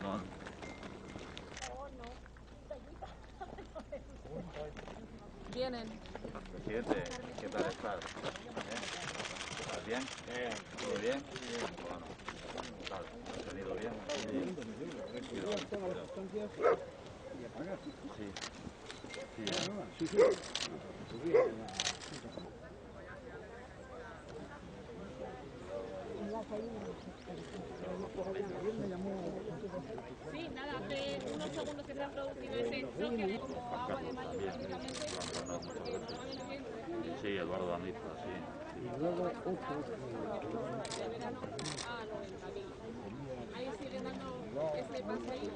No. Vienen. Presidente, ¿qué tal estás? ¿Estás bien? ¿Todo bien? Bueno, ¿qué tal? ¿Has venido bien? Sí, nada, hace unos segundos que se ha producido ese choque como agua de mayo prácticamente, porque normalmente... Sí, Eduardo Danita, sí. Y luego otro de verano a 90.000. Ahí siguen dando ese paseillo.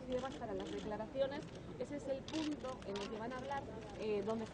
Y demás para las declaraciones, ese es el punto en el que van a hablar donde se...